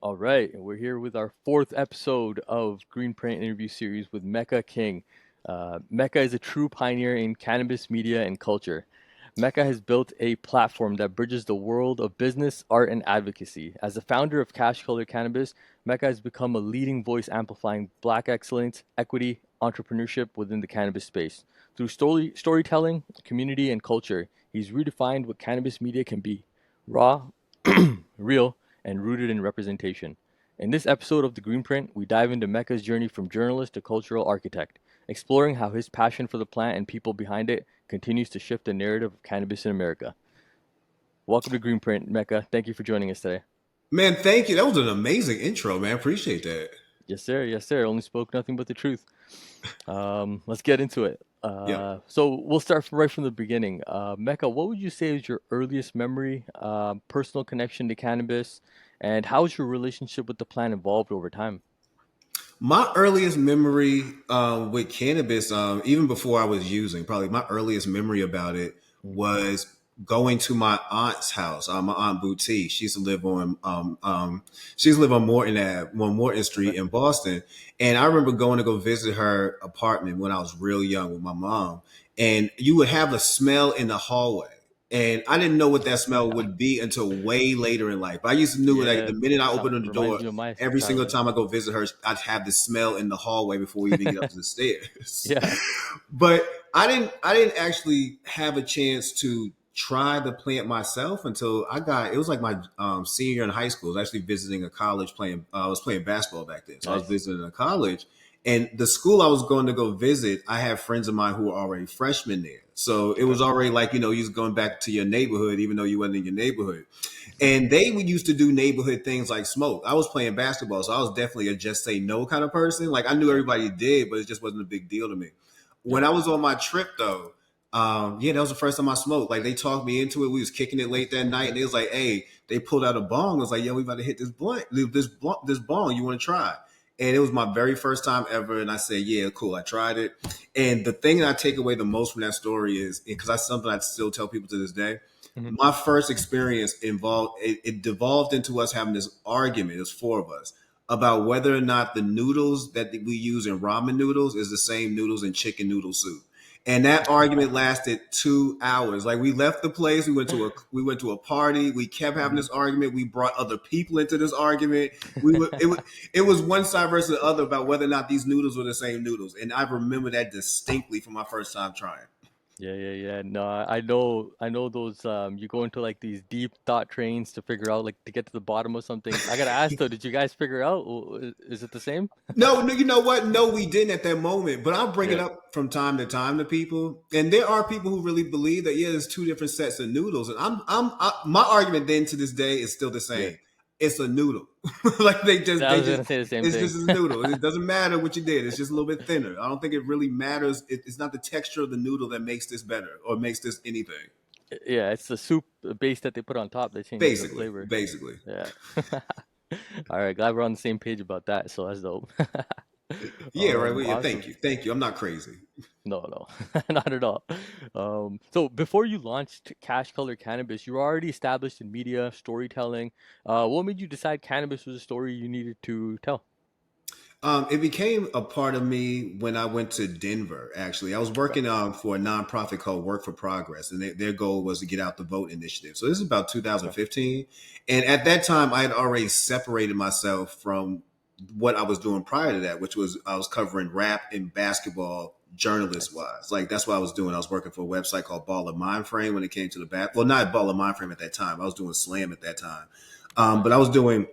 All right, and we're here with our fourth episode of Greenprint interview series with Mecca King. Mecca is a true pioneer in cannabis media and culture. Mecca has built a platform that bridges the world of business, art, and advocacy. As the founder of Cash Color Cannabis, Mecca has become a leading voice amplifying Black excellence, equity, entrepreneurship within the cannabis space. Through storytelling, community, and culture, he's redefined what cannabis media can be: raw, real, and rooted in representation. In this episode of The Greenprint, we dive into Mecca's journey from journalist to cultural architect, exploring how his passion for the plant and people behind it continues to shift the narrative of cannabis in America. Welcome to Greenprint, Mecca. Thank you for joining us today. Man, thank you. That was an amazing intro, man. Appreciate that. Yes, sir. Yes, sir. Only spoke nothing but the truth. Let's get into it. Yeah. So we'll start right from the beginning. Mecca, what would you say is your earliest memory, personal connection to cannabis, and how has your relationship with the plant evolved over time? My earliest memory with cannabis, even before I was using, probably my earliest memory about it was going to my aunt's house. My aunt Boutique. She used to live on Morton Ave, on Morton Okay. Street in Boston. And I remember going to go visit her apartment when I was real young with my mom. And you would have a smell in the hallway. And I didn't know what that smell would be until way later in life. But I used to knew like Yeah, the minute I sound opened the reminds door, me of my every single childhood. time I go visit her, I'd have the smell in the hallway before we even get up to the stairs. Yeah. But I didn't actually have a chance to try the plant myself until it was like my senior year in high school. I was actually visiting a college playing I was playing basketball back then. So I was Nice. visiting a college, and the school I was going to go visit, I had friends of mine who were already freshmen there. So it Okay. was already like, you was going back to your neighborhood, even though you wasn't in your neighborhood. And they would used to do neighborhood things like smoke. I was playing basketball, so I was definitely a just say no kind of person. Like I knew Yep. everybody did, but it just wasn't a big deal to me. When Yep. I was on my trip though, yeah, that was the first time I smoked. Like they talked me into it. We was kicking it late that night, and they was like, "Hey," they pulled out a bong. I was like, "Yo, we about to hit this bong. You want to try?" And it was my very first time ever, and I said, "Yeah, cool." I tried it, and the thing that I take away the most from that story is because that's something I still tell people to this day. Mhm. My first experience it devolved into us having this argument. There's four of us about whether or not the noodles that we use in ramen noodles is the same noodles in chicken noodle soup. And that argument lasted 2 hours. Like we left the place, we went to a party. We kept having Mhm. this argument. We brought other people into this argument. It was one side versus the other about whether or not these noodles were the same noodles. And I remember that distinctly from my first time trying. Yeah, yeah, yeah. No, I know those. You go into like these deep thought trains to figure out, like, to get to the bottom of something. I gotta ask though, did you guys figure out? Is it the same? No, no, you know what? No, we didn't at that moment. But I'll bring it Yeah, up from time to time to people, and there are people who really believe that there's two different sets of noodles. And my argument then to this day is still the yeah. same. It's a noodle. Like they just, I they was just, gonna say the same it's thing. just a noodle. It doesn't matter what you did. It's just a little bit thinner. I don't think it really matters. It's not the texture of the noodle that makes this better or makes this anything. Yeah, it's the soup base that they put on top that changes the Basically, flavor. basically. Yeah. All right, glad we're on the same page about that. So that's dope. Yeah, right. Well, yeah, thank Awesome. you, thank you. I'm not crazy. No, no, not at all. So before you launched Cash Color Cannabis, you were already established in media, storytelling. What made you decide cannabis was a story you needed to tell? It became a part of me when I went to Denver. Actually, I was Okay. working for a nonprofit called Work for Progress, and their goal was to get out the vote initiative. So this is about Okay. 2015, and at that time, I had already separated myself from what I was doing prior to that, which was I was covering rap and basketball journalist Nice. wise. Like that's what I was doing. I was working for a website called Ball of Mind Frame when it came to the back. Well, not Ball of Mind Frame at that time. I was doing Slam at that time, but I Nice. was doing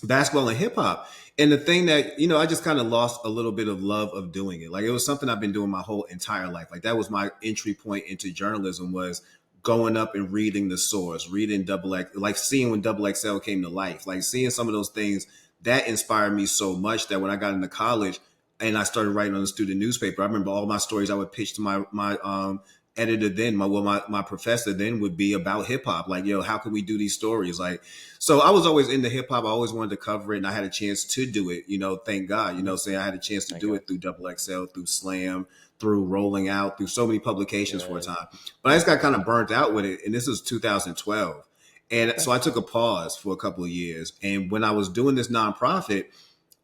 basketball and hip hop. And the thing that, I just kind of lost a little bit of love of doing it. Like it was something I've been doing my whole entire life. Like that was my entry point into journalism was going up and reading the source, reading double X, like seeing when double XL came to life, like seeing some of those things that inspired me so much that when I got into college and I started writing on the student newspaper, I remember all my stories I would pitch to my editor then, my professor then would be about hip hop. Like, yo, how can we do these stories? Like, so I was always into hip hop. I always wanted to cover it, and I had a chance to do it. Thank God. Mhm. Saying I had a chance to Thank do God. it through Double XL, through Slam, through Rolling Out, through so many publications for a Yeah. time. But I just got kind of burnt out with it, and this was 2012. And Okay. so I took a pause for a couple of years. And when I was doing this nonprofit,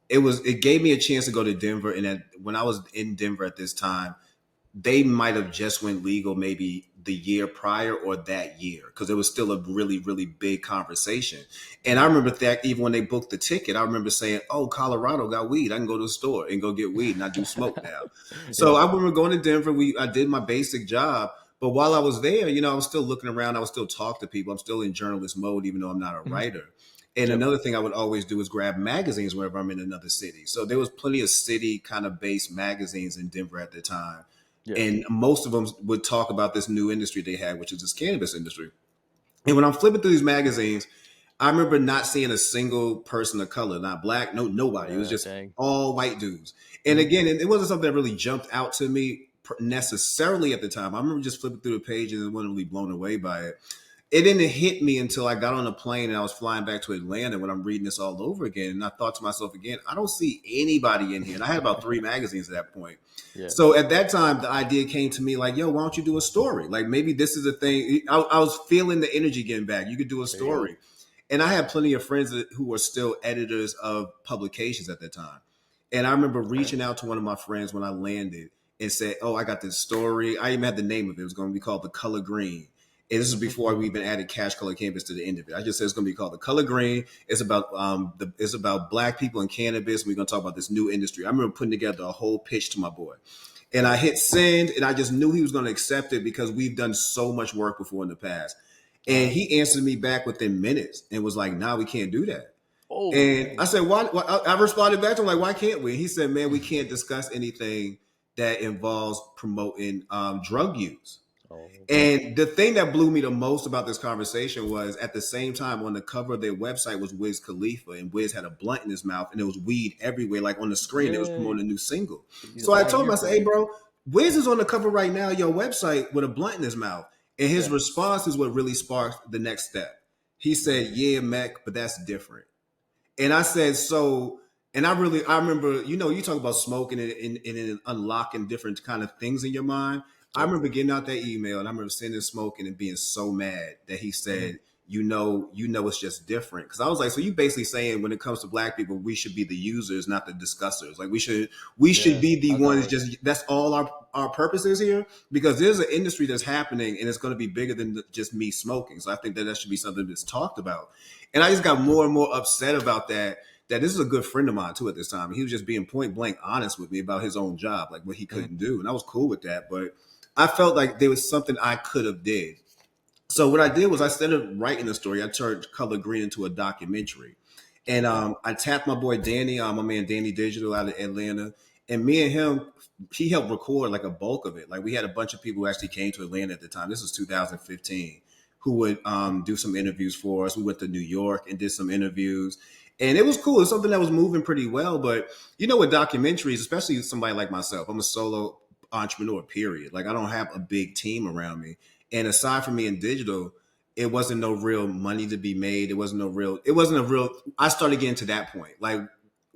it gave me a chance to go to Denver. And when I was in Denver at this time, they might have just went legal maybe the year prior or that year, because it was still a really, really big conversation. And I Mm. remember that even when they booked the ticket, I remember saying, oh, Colorado got weed, I can go to the store and go get weed, and I do smoke now. So Yeah. I remember going to Denver. I did my basic job, but while I was there, I was still looking around. I would still talk to people. I'm still in journalist mode, even though I'm not a Mhm. writer. And Yep. another thing I would always do is grab magazines whenever I'm in another city. So there was plenty of city kind of based magazines in Denver at the time, Yes. and most of them would talk about this new industry they had, which is this cannabis industry. And when I'm flipping through these magazines, I remember not seeing a single person of color, not black, nobody. It was just Dang. all white dudes. And Mhm. again, it wasn't something that really jumped out to me necessarily at the time. I remember just flipping through the pages and wasn't really blown away by it. It didn't hit me until I got on a plane and I was flying back to Atlanta when I'm reading this all over again. And I thought to myself again, I don't see anybody in here. And I had about 3 magazines at that point. Yes. So at that time, the idea came to me like, yo, why don't you do a story? Like maybe this is a thing. I was feeling the energy getting back. You could do a There you go. story. And I had plenty of friends who were still editors of publications at the time. And I remember reaching out to one of my friends when I landed and said, oh, I got this story. I even had the name of it. It was going to be called The Color Green. And this is Mhm. before we even added Cash Color Cannabis to the end of it. I just said it's going to be called The Color Green. It's about it's about black people in cannabis. We're going to talk about this new industry. I remember putting together a whole pitch to my boy. And I hit send, and I just knew he was going to accept it because we've done so much work before in the past. And Uh, he answered me back within minutes and was like, "Nah, we can't do that." oh, And I dang. said, "Why?" I responded back to him like, "Why can't we?" He said, "Man, we can't discuss anything that involves promoting drug use." Oh, okay. And the thing that blew me the most about this conversation was at the same time on the cover of their website was Wiz Khalifa, and Wiz had a blunt in his mouth, and there was weed everywhere, like on the screen. It was Yay. promoting a new single. He's a So I told him, pioneer I for said, "Hey, you. bro, Wiz is on the cover right now, your website with a blunt in his mouth." And his Yeah. response is what really sparked the next step. He said, Mm. "Yeah, Mac, but that's different." And I said, so, and I remember, you talk about smoking and unlocking different kind of things in your mind. I Yep. remember getting out that email and I remember sitting there smoking and being so mad that he Mhm. said, it's just different. Cause I was like, so you basically saying when it comes to black people, we should be the users, not the discussers. Like we should Yeah. be the How's that ones work? just, that's all our purpose is here, because there's an industry that's happening and it's going to be bigger than just me smoking. So I think that should be something that's talked about. And I just got more and more upset about that this is a good friend of mine too at this time. He was just being point blank honest with me about his own job, like what he Mhm. couldn't do. And I was cool with that. But I felt like there was something I could have did. So what I did was I, instead of writing the story, I turned Color Green into a documentary. And Okay. I tapped my boy Danny, my man Danny Digital out of Atlanta. And me and him, he helped record like a bulk of it. Like we had a bunch of people who actually came to Atlanta at the time. This was 2015, who would do some interviews for us. We went to New York and did some interviews. And it was cool. It's something that was moving pretty well. But with documentaries, especially somebody like myself, I'm a solo entrepreneur, period. Like I don't have a big team around me. And aside from me in digital, it wasn't no real money to be made. It wasn't a real, I started getting to that point. Like,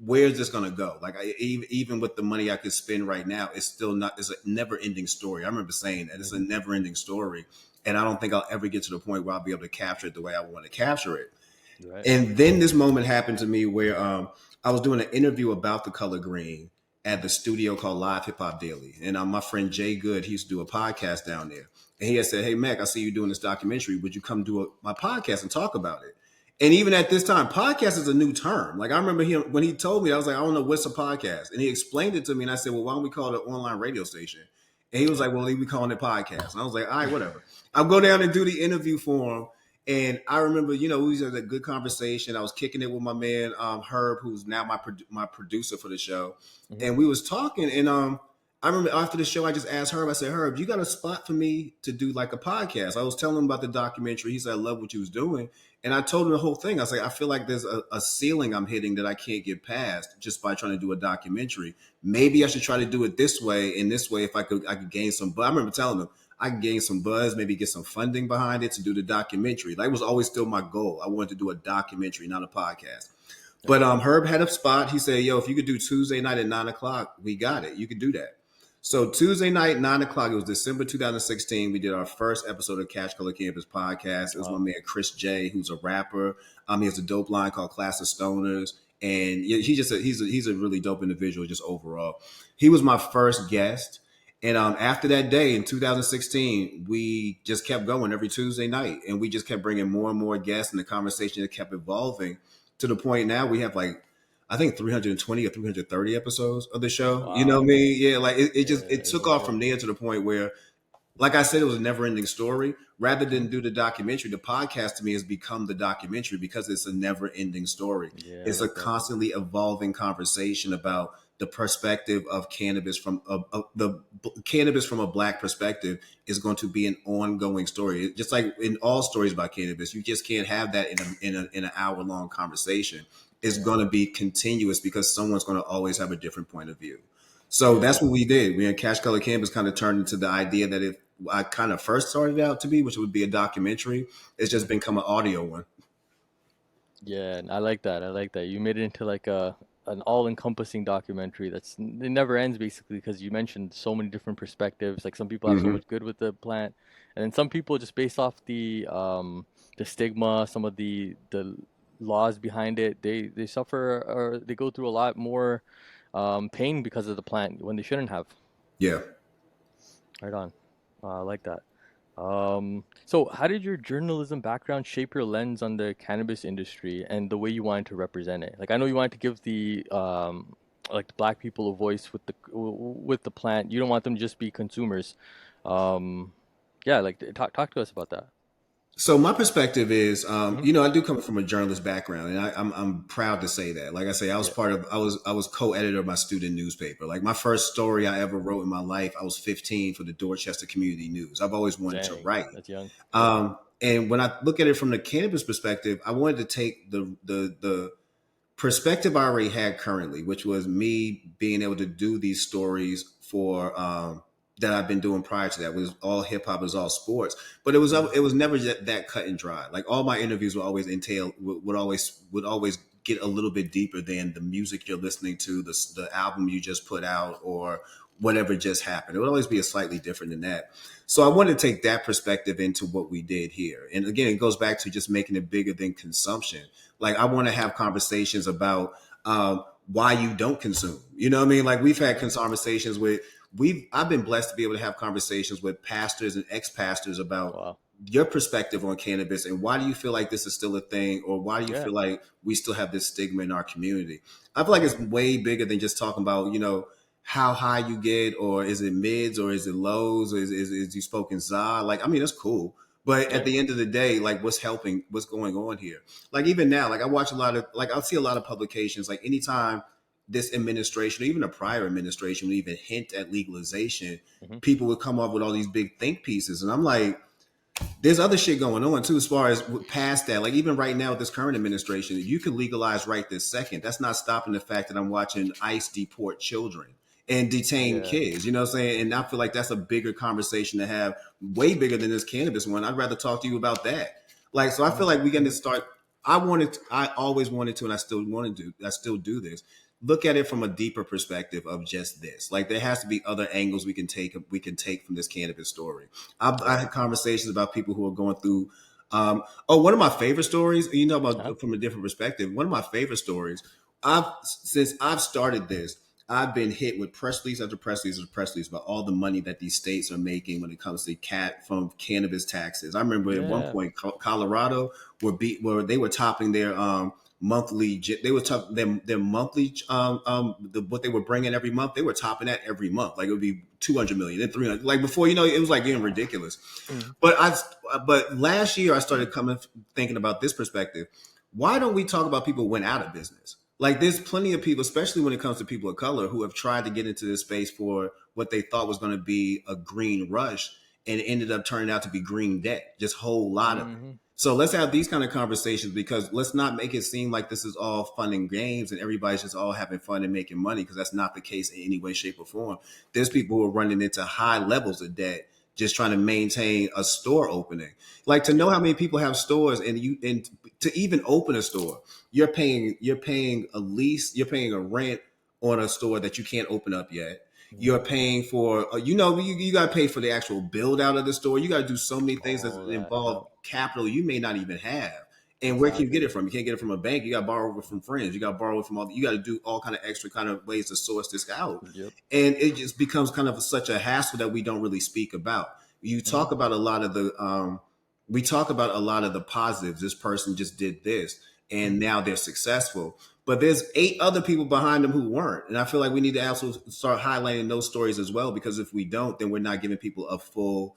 where's this going to go? Like, even with the money I could spend right now, it's still not, it's a never ending story. I remember saying that it's a Mhm. never ending story. And I don't think I'll ever get to the point where I'll be able to capture it the way I want to capture it. Right. And then this moment happened to me where I was doing an interview about the color green at the studio called Live Hip Hop Daily. And my friend Jay Good, he used to do a podcast down there. And he had said, "Hey, Mac, I see you doing this documentary. Would you come do my podcast and talk about it?" And even at this time, podcast is a new term. Like I remember him when he told me, I was like, "I don't know what's a podcast." And he explained it to me. And I said, "Well, why don't we call it an online radio station?" And he was like, "Well, we calling it podcast." And I was like, "All right, whatever." I'll go down and do the interview for him. And I remember, we had a good conversation. I was kicking it with my man Herb, who's now my producer for the show, Mhm. and we was talking. And I remember after the show, I just asked Herb. I said, "Herb, you got a spot for me to do like a podcast?" I was telling him about the documentary. He said, "I love what you was doing," and I told him the whole thing. I was like, "I feel like there's a ceiling I'm hitting that I can't get past just by trying to do a documentary. Maybe I should try to do it this way. And this way, if I could gain some." But I remember telling him, I can gain some buzz, maybe get some funding behind it to do the documentary. That was always still my goal. I wanted to do a documentary, not a podcast. But Okay. Herb had a spot. He said, "Yo, if you could do Tuesday night at 9 o'clock, we got it. You could do that." So Tuesday night, 9 o'clock. It was December 2016. We did our first episode of Cash Color Campus podcast. It was my Wow. man Chris J, who's a rapper. He has a dope line called Class of Stoners, and yeah, he's a really dope individual just overall. He was my first guest, and after that day in 2016, we just kept going every Tuesday night, and we just kept bringing more and more guests, and the conversation kept evolving to the point now we have like I think 320 or 330 episodes of the show. You know what I Wow. mean? Yeah, like it Yeah, just it it's took off insane. from there to the point where, like I said, it was a never ending story. Rather Hmm. than do the documentary, the podcast to me has become the documentary because it's a never ending story. Yeah, I It's a like that. constantly evolving conversation about the perspective of cannabis cannabis from a black perspective is going to be an ongoing story. Just like in all stories about cannabis, you just can't have that in an hour long conversation. It's Yeah. going to be continuous because someone's going to always have a different point of view. So Yeah. that's what we did. We had Cash Color Campus kind of turned into the idea that if I kind of first started out to be, which would be a documentary, it's just Hmm. become an audio one. Yeah, and I like that. I like that. You made it into like a an all-encompassing documentary it never ends basically because you mentioned so many different perspectives. Like some people have so Hmm. much good with the plant, and then some people just based off the stigma, some of the laws behind it, they suffer or they go through a lot more pain because of the plant when they shouldn't have. Yeah. Right on. I like that. So how did your journalism background shape your lens on the cannabis industry and the way you wanted to represent it? Like I know you wanted to give the like the black people a voice with the plant. You don't want them to just be consumers. Um, yeah, like talk to us about that. So my perspective is, Hmm. I do come from a journalist background, and I'm proud to say that. Like I say, Yeah, I was co-editor of my student newspaper. Like my first story I ever wrote in my life, I was 15 for the Dorchester Community News. I've always wanted to dang, write. that's young. Yeah. And when I look at it from the cannabis perspective, I wanted to take the perspective I already had currently, which was me being able to do these stories for that I've been doing prior to that. It was all hip hop, it was all sports, but Hmm. it was never that cut and dry. Like all my interviews would always would always get a little bit deeper than the music you're listening to, the album you just put out, or whatever just happened. It would always be a slightly different than that. So I wanted to take that perspective into what we did here. And again, it goes back to just making it bigger than consumption. Like I want to have conversations about why you don't consume. You know what I mean? Like we've had Hmm. conversations with I've been blessed to be able to have conversations with pastors and ex-pastors about Wow. your perspective on cannabis and why do you feel like this is still a thing, or why do you Yeah. feel like we still have this stigma in our community. I feel like Hmm. it's way bigger than just talking about how high you get, or is it mids, or is it lows, or is you smoking za. Like I mean that's cool, but at Yeah. the end of the day, like what's going on here. Like even now, like I watch a lot of, like I'll see a lot of publications, like anytime this administration or even a prior administration would even hint at legalization, Hmm. people would come up with all these big think pieces. And I'm like, there's other shit going on too, as far as past that. Like even right now with this current administration, you can legalize right this second. That's not stopping the fact that I'm watching ICE deport children and detain Yeah. kids. You know what I'm saying? And I feel like that's a bigger conversation to have, way bigger than this cannabis one. I'd rather talk to you about that. Like, so I feel Hmm. like we got to start. I always wanted to, and I still want to do. I still do this. Look at it from a deeper perspective of just this. Like there has to be other angles we can take from this cannabis story. I Yeah. had conversations about people who are going through. One of my favorite stories, Uh-huh. about from a different perspective. One of my favorite stories. Since I've started this, I've been hit with press release after press release after press release about all the money that these states are making when it comes to from cannabis taxes. I remember at one Yeah. point Colorado where they were topping their monthly. They were top their monthly what they were bringing every month. They were topping that every month. Like it would be 200 million, then 300. Like before, it was like getting ridiculous. Hmm. But last year I started thinking about this perspective. Why don't we talk about people who went out of business? Like there's plenty of people, especially when it comes to people of color, who have tried to get into this space for what they thought was going to be a green rush, and it ended up turning out to be green debt, just whole lot of it. Hmm. So let's have these kind of conversations, because let's not make it seem like this is all fun and games and everybody's just all having fun and making money, because that's not the case in any way, shape, or form. There's people who are running into high levels of debt just trying to maintain a store opening. Like to know Yeah. how many people have stores, and to even open a store, you're paying a lease, you're paying a rent on a store that you can't open up yet. Mhm. You're paying for, you got to pay for the actual build out of the store. You got to do so many things that All that. Yep. involve capital you may not even have. And where can you get Exactly. it from? You can't get it from a bank. You got to borrow it from friends. You got to borrow it from you got to do all kind of extra kind of ways to source this out. Yep. And it just becomes kind of such a hassle that we don't really speak about. You Hmm. talk about a lot of we talk about a lot of the positives. This person just did this Hmm. and now they're successful. But there's 8 other people behind them who weren't. And I feel like we need to also start highlighting those stories as well, because if we don't, then we're not giving people a full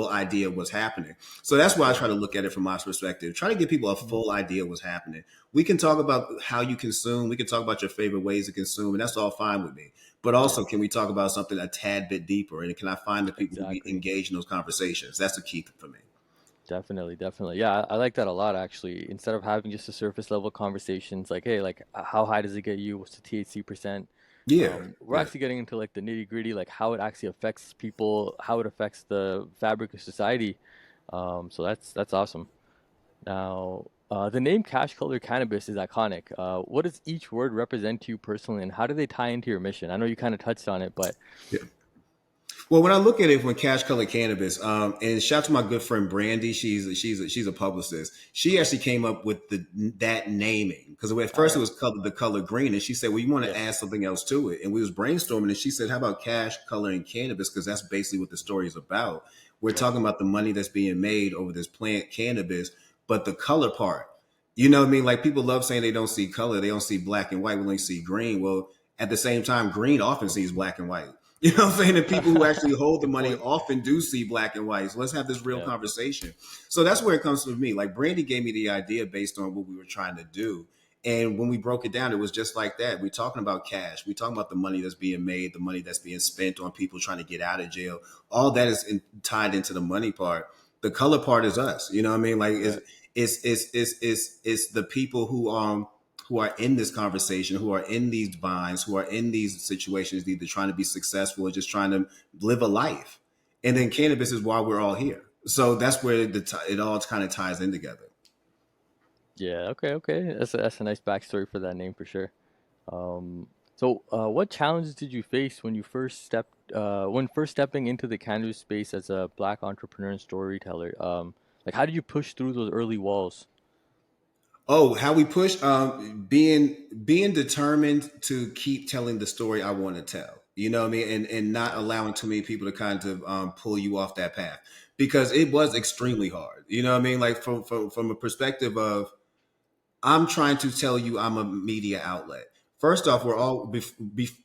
idea of what's happening. So that's why I Yeah. try to look at it from my perspective. Try to give people a Hmm. full idea of what's happening. We can talk about how you consume. We can talk about your favorite ways to consume, and that's all fine with me. But Yeah. also, can we talk about something a tad bit deeper? And can I find the people who be Exactly. engaged in those conversations? That's the key for me. Definitely, definitely. Yeah, I like that a lot actually. Instead of having just a surface level conversations like, hey, like how high does it get you? What's the THC percent? Yeah, We're yeah. actually getting into like the nitty gritty, like how it actually affects people, how it affects the fabric of society. So that's awesome. Now, the name Cash Color Cannabis is iconic. What does each word represent to you personally, and how do they tie into your mission? I know you kind of touched on it, but Yeah. Well, when I look at it from Cash Color Cannabis, and shout out to my good friend Brandy, she's a publicist. She actually came up with that naming, because at all first it right, was the color green, and she said, "Well, you want to add yes, something else to it." And we was brainstorming, and she said, "How about Cash Color and Cannabis?" Because that's basically what the story is about. We're yep, talking about the money that's being made over this plant cannabis, but the color part. You know what I mean? Like, people love saying they don't see color, they don't see black and white, we only see green. Well, at the same time, green often sees black and white. You know what I'm saying? The people who actually hold the good money point. often do see black and white. So let's have this real Yep, conversation. So that's where it comes from me. Like, Brandy gave me the idea based on what we were trying to do. And when we broke it down, it was just like that. We're talking about cash. We're talking about the money that's being made, the money that's being spent on people trying to get out of jail. All that is tied into the money part. The color part is us. You know what I mean? Like, right. it's the people who are in this conversation, who are in these binds, who are in these situations, either trying to be successful or just trying to live a life. And Hmm. then cannabis is why we're all here. So that's where it all kind of ties in together. Yeah, okay, okay. That's a nice backstory for that name for sure. Um, what challenges did you face when you when first stepping into the cannabis space as a black entrepreneur and storyteller? Like how did you push through those early walls? Oh, how we push, being determined to keep telling the story I want to tell. You know what I mean? And not Nice. allowing too many people to kind of pull you off that path, because it was Hmm. extremely hard. You know what I mean? Like, from a perspective of, I'm trying to tell you I'm a media outlet. First off, Right. we're all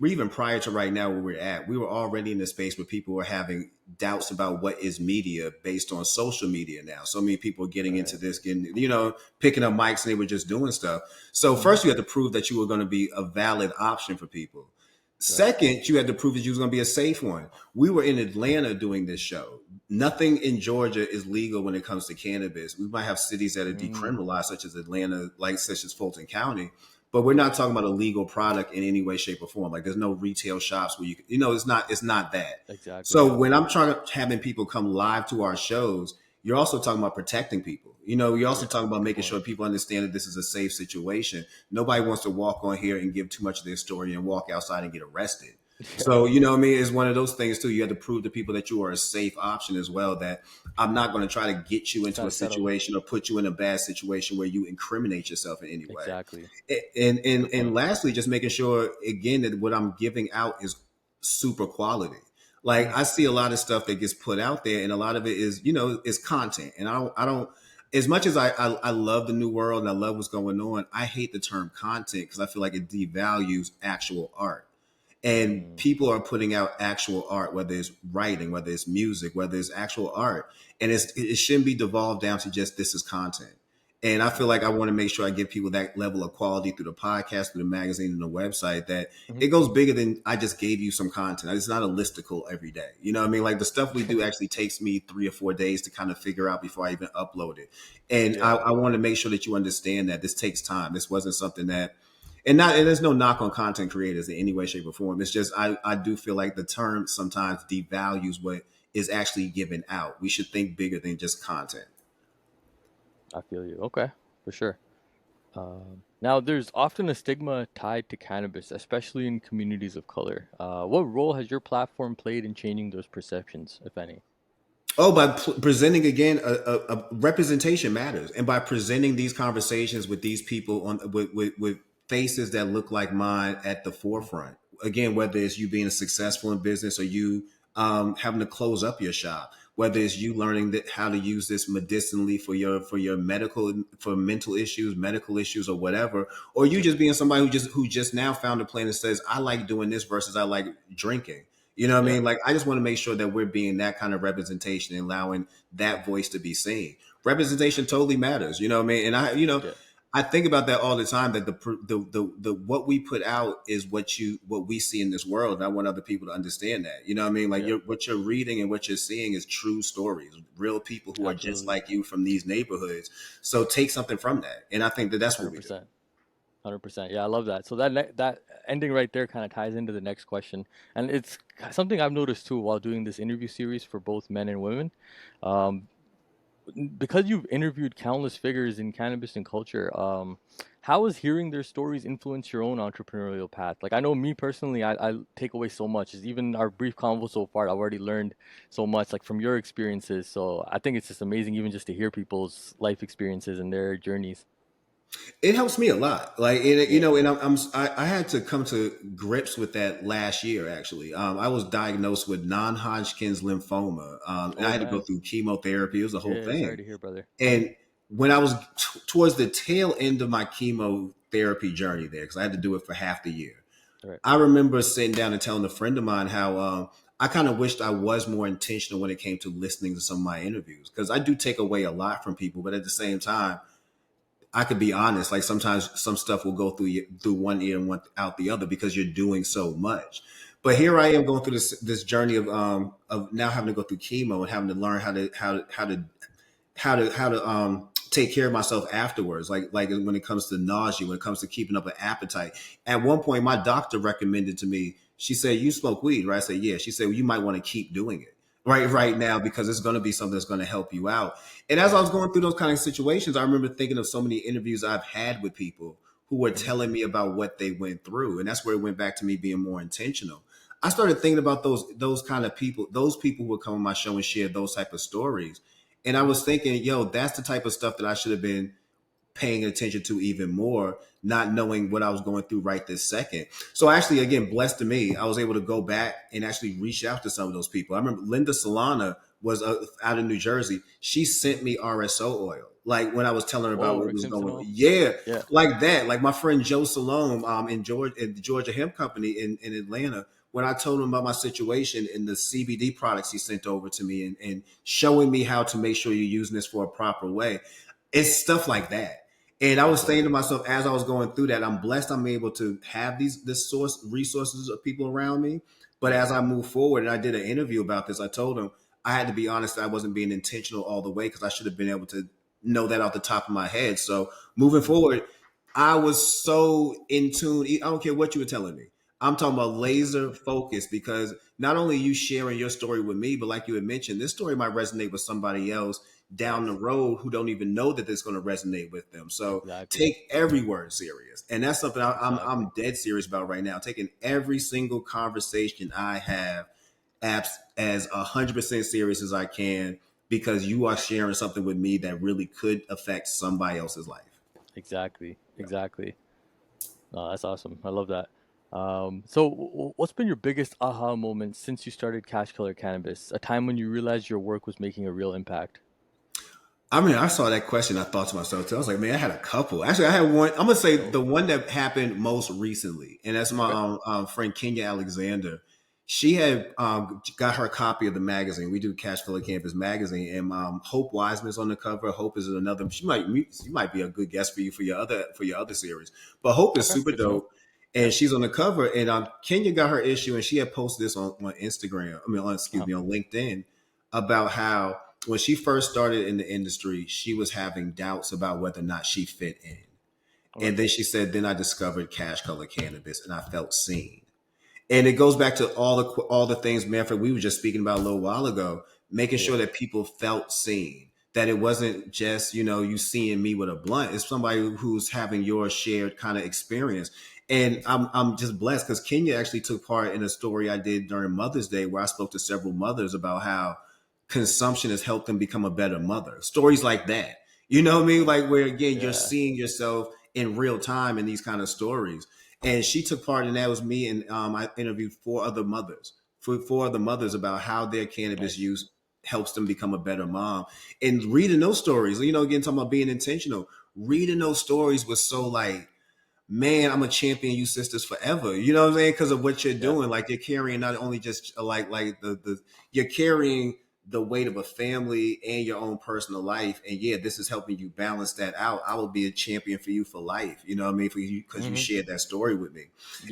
even prior to right now where we're at, we were already in a space where people were having doubts about what is media based on social media now. So many people are getting into Right. this, getting, picking up mics, and they were just doing stuff. So Hmm. first you had to prove that you were going to be a valid option for people. Right. Second, you had to prove that you was going to be a safe one. We were in Atlanta doing this show. Nothing in Georgia is legal when it comes to cannabis. We might have cities that are Mm, decriminalized, such as Atlanta, such as Fulton County, but we're not talking about a legal product in any way, shape, or form. Like, there's no retail shops where it's not that. exactly. So Yep. when I'm trying to having people come live to our shows, you're also talking about protecting people. You're also Yeah. talking about Good making point. sure people understand that this is a safe situation. Nobody wants to walk on here and give too much of their story and walk outside and get arrested. Yeah. So, you know what I mean? It's one of those things too. You have to prove to people that you are a safe option as well, that I'm not going to try to get you Try into a to set up. situation or put you in a bad situation where you incriminate yourself in any way. Exactly. And Good lastly, just making sure again that what I'm giving out is super quality. Like, point. I see a lot of stuff that gets put out there, and a lot of it is content. And I don't, as much as I love the new world and I love what's going on, I hate the term content because I feel like it devalues actual art. And Mm, people are putting out actual art, whether it's writing, whether it's music, whether it's actual art, and it shouldn't be devolved down to just this is content. And I feel like I want to make sure I give people that level of quality through the podcast, through the magazine, and the website, that mhm. it goes bigger than I just gave you some content. It's not a listicle every day. You know what I mean? Like, the stuff we do actually takes me 3 or 4 days to kind of figure out before I even upload it. And I, Yeah. I want to make sure that you understand that this takes time. This wasn't something that, and there's no knock on content creators in any way, shape, or form. It's just I do feel like the term sometimes devalues what is actually given out. We should think bigger than just content. I feel you. Okay, for sure. Now, there's often a stigma tied to cannabis, especially in communities of color. What role has your platform played in changing those perceptions, if any? Oh, by presenting again, a representation matters, and by presenting these conversations with these people with faces that look like mine at the forefront. Again, whether it's you being successful in business or you having to close up your shop, whether it's you learning that how to use this medicinally for your medical for mental issues, medical issues, or whatever, or you True. just being somebody who just now found a plan that says I like doing this versus I like drinking. You know what I Yeah. mean? Like, I just want to make sure that we're being that kind of representation and allowing that voice to be seen. Representation totally matters. You know what I mean? And Yeah. I think about that all the time. That the what we put out is what we see in this world. And I want other people to understand that. You know what I mean? Like, Yeah. what you're reading and what you're seeing is true stories, real people who are just Absolutely. like you from these neighborhoods. So take something from that. And I think that that's what we do. 100%. 100%. Yeah, I love that. So that ending right there kind of ties into the next question, and it's something I've noticed too while doing this interview series for both men and women. Um, because you've interviewed countless figures in cannabis and culture, how has hearing their stories influenced your own entrepreneurial path? Like, I know me personally, I take away so much. Is even our brief convo so far, I've already learned so much, like from your experiences. So I think it's just amazing, even just to hear people's life experiences and their journeys. It helps me a lot. Like, Yeah. and I had to come to grips with that last year. Actually, I was diagnosed with non-Hodgkin's lymphoma, and I Oh had to go man. through chemotherapy. It was a whole Yeah. Sorry thing. to hear, brother. And when I was towards the tail end of my chemotherapy journey there, because I had to do it for half the year, All right. I remember sitting down and telling a friend of mine how I kind of wished I was more intentional when it came to listening to some of my interviews, because I do take away a lot from people, but at the same time I could be honest. Like, sometimes some stuff will go through one ear and one out the other because you're doing so much. But here I am going through this journey of now having to go through chemo and having to learn how to take care of myself afterwards. Like when it comes to nausea, when it comes to keeping up an appetite. At one point, my doctor recommended to me. She said, "You smoke weed, right?" I said, "Yeah." She said, "Well, you might want to keep doing it right Wow. now because it's going to be something that's going to help you out." And as I Right. was going through those kind of situations, I remember thinking of so many interviews I've had with people who were Hmm. telling me about what they went through, and that's where it went back to me being more intentional. I started thinking about those kind of people, those people who would come on my show and share those type of stories. And I Hmm. was thinking, yo, that's the type of stuff that I should have been paying attention to even more, not knowing what I was going through right this second. So actually, again, blessed to me, I was able to go back and actually reach out to some of those people. I remember Linda Solana was out of New Jersey. She sent me RSO oil. Like, when I was telling her about Oh, what Rick was going Simpson on. all. Yeah, Yeah. like that. Like my friend Joe Salome in Georgia, at the Georgia Hemp Company in Atlanta, when I told him about my situation and the CBD products he sent over to me and showing me how to make sure you're using this for a proper way. It's stuff like that. And I was saying to Exactly. myself as I was going through that, I'm blessed I'm able to have this source resources of people around me. But Yeah. as I move forward, and I did an interview about this, I told him I had to be honest that I wasn't being intentional all the way because I should have been able to know that off the top of my head. So moving Hmm. forward, I was so in tune. I don't care what you were telling me. I'm talking about laser focus because not only you sharing your story with me, but like you had mentioned, this story might resonate with somebody else down the Yes. road who don't even know that it's going to resonate with them. So Exactly. take every word serious, and that's something Exactly. I'm dead serious about right now. Taking every single conversation I have apps as 100% serious as I can because you are sharing something with me that really could affect somebody else's life. Exactly. Exactly. No, that's awesome. I love that. So, what's been your biggest aha moment since you started Cash Killer Cannabis? A time when you realized your work was making a real impact. I mean, I saw that question. I thought to myself too. I was like, man, I had a couple. Actually, I had one. I'm gonna say Oh, the one that happened most recently, and that's my okay. friend Kenya Alexander. She had got her copy of the magazine. We do Cash Flow Campus magazine, and Hope Wiseman's on the cover. Hope is another. She might be a good guest for you for your other series. But Hope is Okay. super Good to know. dope, Yeah. and she's on the cover. And Kenya got her issue, and she had posted this on Instagram. I mean, excuse Uh-huh. me, on LinkedIn about how when she first started in the industry, she was having doubts about whether or not she fit in. Okay. And then she said, then I discovered Cash Color Cannabis and I felt seen. And it goes back to all the things, Manfred, we were just speaking about a little while ago, making Yeah. sure that people felt seen. that it wasn't just, you seeing me with a blunt. It's somebody who's having your shared kind of experience. And I'm just blessed because Kenya actually took part in a story I did during Mother's Day where I spoke to several mothers about how consumption has helped them become a better mother. Stories like that. You know what I mean? Like where again you're Yeah. seeing yourself in real time in these kind of stories. And she took part in that. It was me, and I interviewed four other mothers about how their cannabis Nice. use helps them become a better mom. And reading those stories, again talking about being intentional. Reading those stories was so like, man, I'm a champion you sisters forever. You know what I'm saying? Because of what you're Yeah. doing. Like you're carrying not only just like the you're carrying the weight of a family and your own personal life. And yeah, this is helping you balance that out. I will be a champion for you for life. You know what I mean? For you because you Hmm. shared that story with me.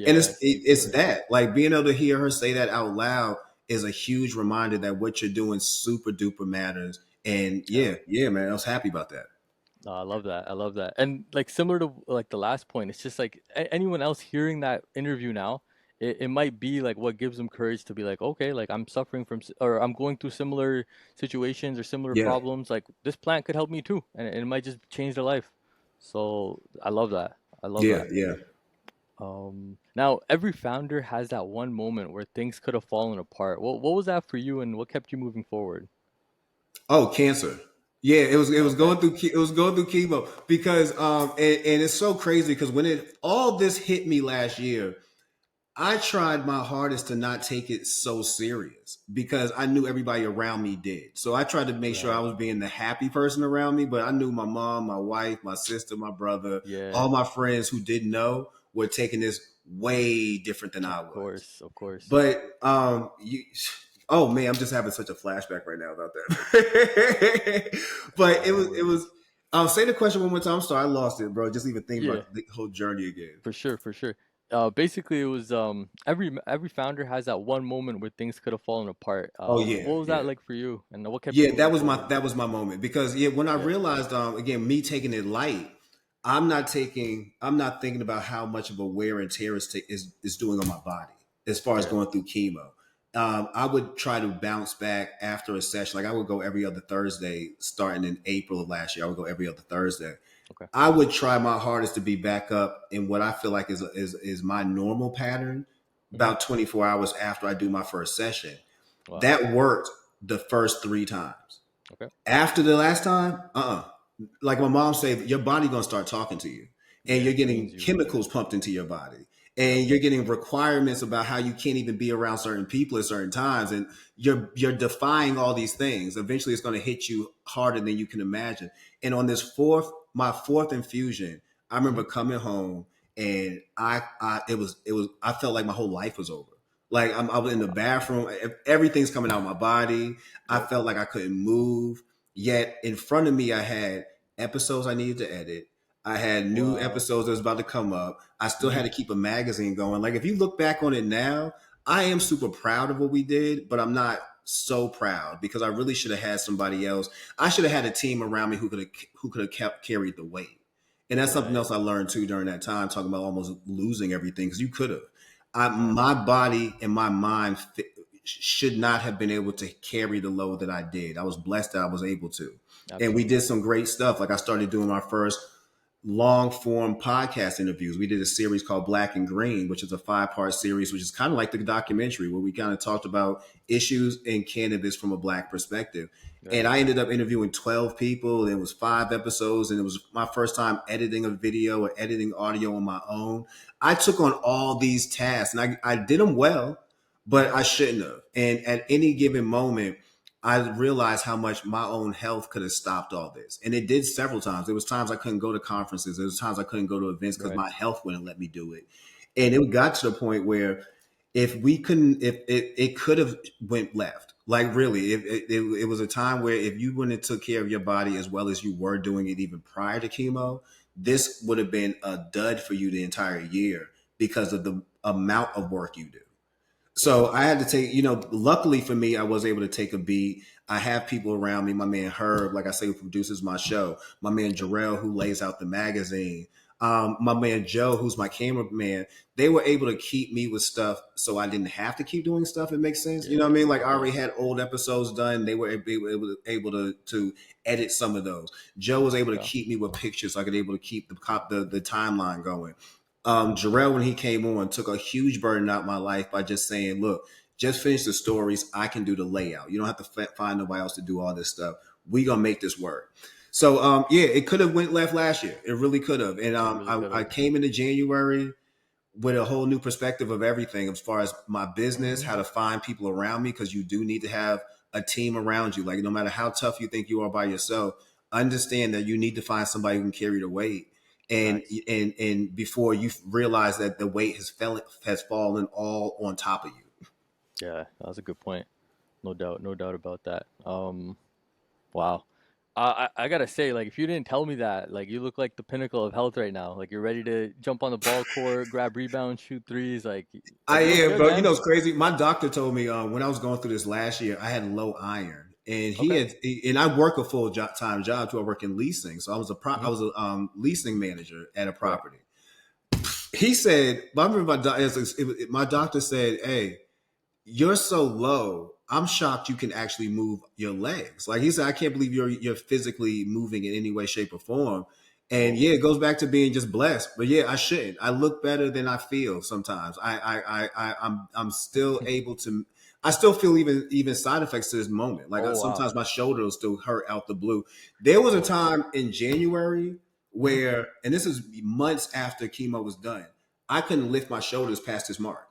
And Yeah, it's it's it, true it's story. that like being able to hear her say that out loud is a huge reminder that what you're doing super duper matters. And Yeah. yeah, man, I was happy about that. No, I love that. I love that. And like similar to like the last point, it's just like anyone else hearing that interview now, it might be like what gives them courage to be like, okay, like I'm suffering from or I'm going through similar situations or similar Yeah, problems. Like this plant could help me too, and it might just change their life. So I love that. I love yeah, that. yeah. Now every founder has that one moment where things could have fallen apart. What was that for you, and what kept you moving forward? Oh, cancer. Yeah, it was Okay. going through chemo because and it's so crazy because when it all this hit me last year, I tried my hardest to not take it so serious because I knew everybody around me did. So I tried to make sure I Right. was being the happy person around me, but I knew my mom, my wife, my sister, my brother, Yeah. all my friends who didn't know were taking this way different than I Of was. course. Of course. But oh man, I'm just having such a flashback right now about that. But it No was it worries. was. I'll say the question one more time. I'm sorry, I lost it, bro. Just even thinking Yeah. about the whole journey again. For sure, for sure. Basically, it was every founder has that one moment where things could have fallen apart. Oh yeah, What was that yeah. like for you, and what kept you Yeah, moving that was my forward? that was my moment because yeah, when I Yeah, realized again me taking it light, I'm not thinking about how much of a wear and tear is doing on my body as far as yeah, going through chemo. I would try to bounce back after a session. Like I would go every other Thursday, starting in April of last year. I would go every other Thursday. okay, I would try my hardest to be back up in what I feel like is my normal pattern hmm, about 24 hours after I do my first session. wow, That worked the first three times. okay, After the last time, like my mom said, your body gonna start talking to you, and yeah, you're it needs getting you. chemicals pumped into your body, Yep, and you're getting requirements about how you can't even be around certain people at certain times, and you're defying all these things. Eventually, it's gonna hit you harder than you can imagine. And on my fourth infusion, I hmm, remember coming home, and I felt like my whole life was over. Like I was in the bathroom, everything's coming out of my body. I yep, felt like I couldn't move. Yet in front of me, I had episodes I needed to edit. I had new wow, episodes that was about to come up. I still hmm, had to keep a magazine going. Like if you look back on it now, I am super proud of what we did, but I'm not so proud because I really should have had somebody else. I should have had a team around me who could have kept carried the weight. And that's something right, else I learned too during that time, talking about almost losing everything because you could have. right, My body and my mind should not have been able to carry the load that I did. I was blessed that I was able to. And we did absolutely, some great stuff. Like I started doing my first long form podcast interviews. We did a series called Black and Green, which is a 5-part series, which is kind of like the documentary where we kind of talked about issues in cannabis from a Black perspective. And right, I ended up interviewing 12 people. And it was 5 episodes. And it was my first time editing a video or editing audio on my own. I took on all these tasks and I did them well, but hmm, I shouldn't have. And at any given moment, I realized how much my own health could have stopped all this. And it did several times. There was times I couldn't go to conferences. There was times I couldn't go to events because right, my health wouldn't let me do it. And it got to the point where if we couldn't, if it could have went left. Like really, it was a time where if you wouldn't have took care of your body as well as you were doing it even prior to chemo, this would have been a dud for you the entire year because of the amount of work you do. right, So I had to take, luckily for me, I was able to take a beat. I have people around me. My man Herb, like I say, who produces my show. My man yep, Jarrell, who lays out the magazine. My man Joe, who's my cameraman, they were able to keep me with stuff so I didn't have to keep doing stuff. It makes sense. You know Yeah, what I mean? Like I yeah, already had old episodes done. They were able to edit some of those. Joe was able to yeah. keep me with pictures so I could able to keep the timeline going. Jarrell, when he came on, took a huge burden out of my life by just saying, look, just finish the stories. I can do the layout. You don't have to find nobody else to do all this stuff. We gonna make this work. So yeah, it could have went left last year. It really could have. And It really could I have. came into January with a whole new perspective of everything as far as my business, how to find people around me, because you do need to have a team around you. Like no matter how tough you think you are by yourself, understand that you need to find somebody who can carry the weight. And Facts. and before you realize that the weight has fallen all on top of you. Yeah, that was a good point. No doubt, no doubt about that. Wow. I gotta say, like, if you didn't tell me that, like, you look like the pinnacle of health right now. Like, you're ready to jump on the ball court, grab rebounds, shoot threes. Like I you look am, good, bro. You man. know, it's crazy. My doctor told me when I was going through this last year, I had low iron, and Okay. and I work a time job too. I work in leasing, so I Hmm. was a leasing manager at a Right. property. He said, I remember my doctor said, "Hey, you're so low. I'm shocked you can actually move your legs." Like he said, I can't believe you're physically moving in any way, shape, or form. And Whoa. yeah, it goes back to being just blessed. But yeah, I shouldn't. I look better than I feel sometimes. I'm still able to. I still feel even side effects to this moment. Like Oh wow. sometimes my shoulder will still hurt out the blue. There was a Whoa. time in January Hmm. where, and this is months after chemo was done, I couldn't lift my shoulders past this mark.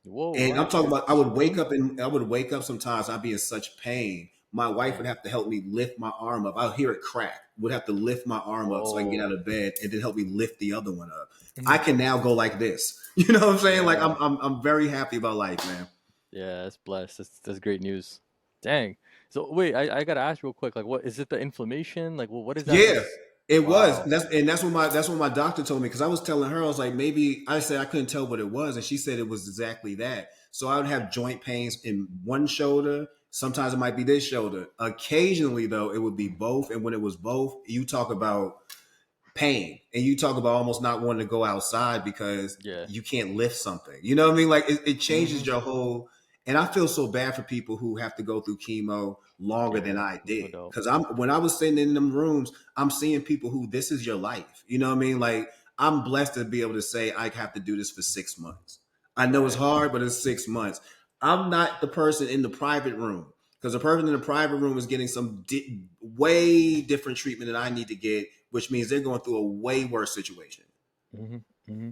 Whoa. And I'm Wow. talking You're about extreme. I would wake up sometimes, I'd be in such pain. My wife would Dang. have to help me lift my arm up. I'd hear it crack, would have to lift my arm up so I can get out Whoa. of bed and then help me lift the other one up. I Mhm. can now go like this. You know what I'm saying? Like Yeah. I'm very happy about life, man. Yeah. That's blessed. That's great news. Dang. So wait, I gotta ask real quick. Like, what is it? The inflammation? Like, what is that? Yeah, it was. Wow. That's what my doctor told me, because I was telling her, I was like, maybe I said I couldn't tell what it was, and she said it was exactly that. So I would have joint pains in one shoulder. Sometimes it might be this shoulder. Occasionally, though, it would be both. And when it was both, you talk about pain, and you talk about almost not wanting to go outside because Yeah. you can't lift something. You know what I mean? Like it changes Hmm. your whole. And I feel so bad for people who have to go through chemo longer than Yeah. I No did, doubt. because I'm when I was sitting in them rooms, I'm seeing people who this is your life. You know what I mean? Like I'm blessed to be able to say I have to do this for 6 months. I know it's Right. hard, but it's 6 months. I'm not the person in the private room, because the person in the private room is getting some way different treatment than I need to get, which means they're going through a way worse situation. Hmm. Hmm.